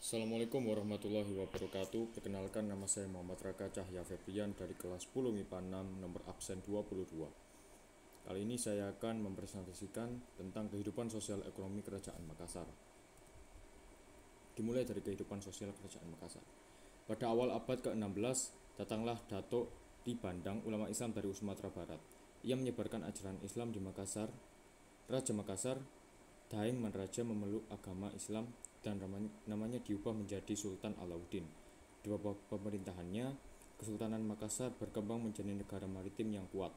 Assalamualaikum warahmatullahi wabarakatuh. Perkenalkan, nama saya Muhammad Raka Cahya Febrian dari kelas 10 MIPA 6 nomor absen 22. Kali ini saya akan mempresentasikan tentang kehidupan sosial ekonomi Kerajaan Makassar. Dimulai dari kehidupan sosial Kerajaan Makassar. Pada awal abad ke-16, datanglah Datuk Di Bandang, ulama Islam dari Sumatera Barat. Ia menyebarkan ajaran Islam di Makassar. Raja Makassar, Daeng Manraja, memeluk agama Islam dan namanya diubah menjadi Sultan Alauddin. Di bawah pemerintahannya, Kesultanan Makassar berkembang menjadi negara maritim yang kuat.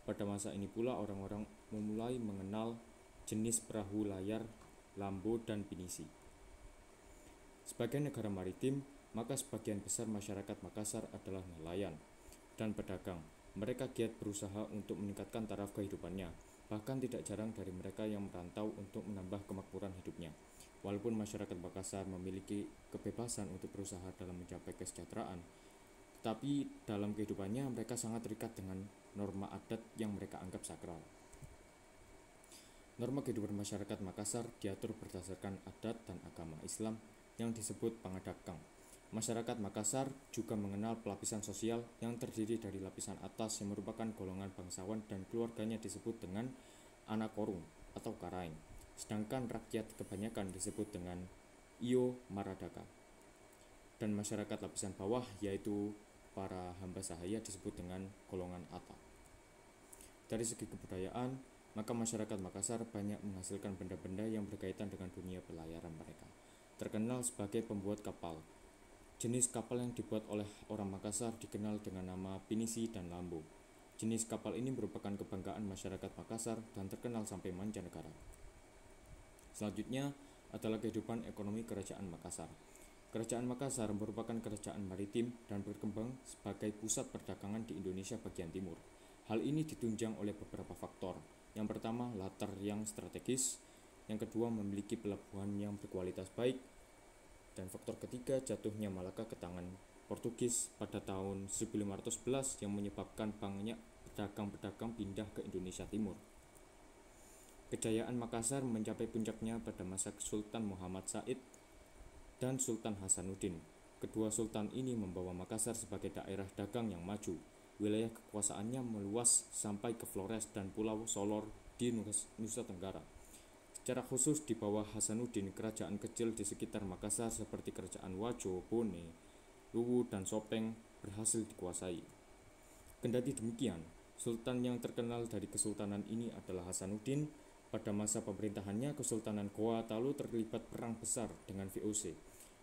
Pada masa ini pula orang-orang memulai mengenal jenis perahu layar, lambo, dan pinisi. Sebagai negara maritim, maka sebagian besar masyarakat Makassar adalah nelayan dan pedagang. Mereka giat berusaha untuk meningkatkan taraf kehidupannya. Bahkan tidak jarang dari mereka yang merantau untuk menambah kemakmuran hidupnya. Walaupun masyarakat Makassar memiliki kebebasan untuk berusaha dalam mencapai kesejahteraan, tetapi dalam kehidupannya mereka sangat terikat dengan norma adat yang mereka anggap sakral. Norma kehidupan masyarakat Makassar diatur berdasarkan adat dan agama Islam yang disebut Pangadakang. Masyarakat Makassar juga mengenal pelapisan sosial yang terdiri dari lapisan atas yang merupakan golongan bangsawan dan keluarganya disebut dengan Anakorung atau Karaeng, sedangkan rakyat kebanyakan disebut dengan Iyo Maradaka. Dan masyarakat lapisan bawah yaitu para hamba sahaya disebut dengan golongan Ata. Dari segi kebudayaan, maka masyarakat Makassar banyak menghasilkan benda-benda yang berkaitan dengan dunia pelayaran mereka. Terkenal sebagai pembuat kapal. Jenis kapal yang dibuat oleh orang Makassar dikenal dengan nama pinisi dan lambo. Jenis kapal ini merupakan kebanggaan masyarakat Makassar dan terkenal sampai mancanegara. Selanjutnya adalah kehidupan ekonomi Kerajaan Makassar. Kerajaan Makassar merupakan kerajaan maritim dan berkembang sebagai pusat perdagangan di Indonesia bagian timur. Hal ini ditunjang oleh beberapa faktor. Yang pertama, latar yang strategis. Yang kedua, memiliki pelabuhan yang berkualitas baik. Dan faktor ketiga, jatuhnya Malaka ke tangan Portugis pada tahun 1511 yang menyebabkan banyak pedagang-pedagang pindah ke Indonesia Timur. Kejayaan Makassar mencapai puncaknya pada masa Sultan Muhammad Said dan Sultan Hasanuddin. Kedua sultan ini membawa Makassar sebagai daerah dagang yang maju. Wilayah kekuasaannya meluas sampai ke Flores dan Pulau Solor di Nusa Tenggara. Secara khusus di bawah Hasanuddin, kerajaan kecil di sekitar Makassar seperti kerajaan Wajo, Bone, Luwu, dan Sopeng berhasil dikuasai. Kendati demikian, sultan yang terkenal dari kesultanan ini adalah Hasanuddin. Pada masa pemerintahannya, Kesultanan Goa Talu terlibat perang besar dengan VOC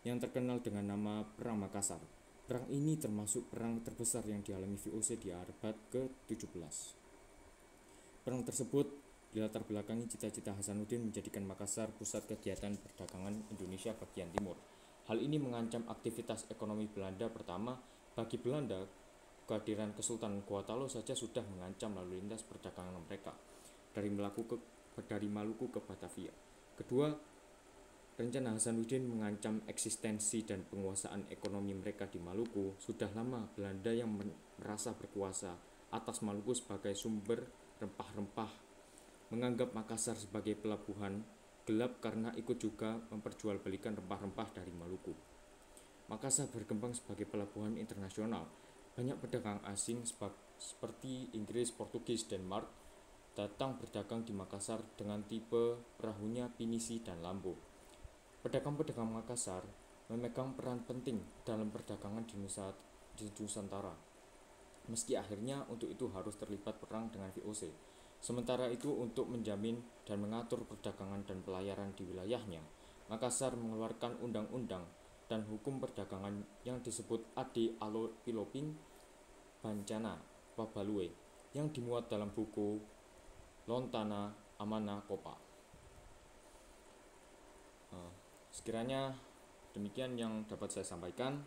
yang terkenal dengan nama Perang Makassar. Perang ini termasuk perang terbesar yang dialami VOC di abad ke-17. Perang tersebut dilatar belakangi cita-cita Hasanuddin menjadikan Makassar pusat kegiatan perdagangan Indonesia bagian timur. Hal ini mengancam aktivitas ekonomi Belanda. Pertama, bagi Belanda, kehadiran Kesultanan Goa Talu saja sudah mengancam lalu lintas perdagangan mereka dari Maluku ke Batavia. Kedua, rencana Hasanuddin mengancam eksistensi dan penguasaan ekonomi mereka di Maluku. Sudah lama Belanda yang merasa berkuasa atas Maluku sebagai sumber rempah-rempah menganggap Makassar sebagai pelabuhan gelap karena ikut juga memperjualbelikan rempah-rempah dari Maluku. Makassar berkembang sebagai pelabuhan internasional. Banyak pedagang asing seperti Inggris, Portugis, Denmark datang berdagang di Makassar dengan tipe perahunya pinisi dan lambo. Pedagang-pedagang Makassar memegang peran penting dalam perdagangan di Nusantara. Meski akhirnya untuk itu harus terlibat perang dengan VOC. Sementara itu, untuk menjamin dan mengatur perdagangan dan pelayaran di wilayahnya, Makassar mengeluarkan undang-undang dan hukum perdagangan yang disebut Ade Alo Piloping Bancana Pabalue yang dimuat dalam buku Lontana Amana Kopa. Sekiranya demikian yang dapat saya sampaikan.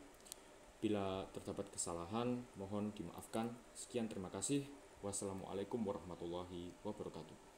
Bila terdapat kesalahan, mohon dimaafkan. Sekian, terima kasih. Wassalamualaikum warahmatullahi wabarakatuh.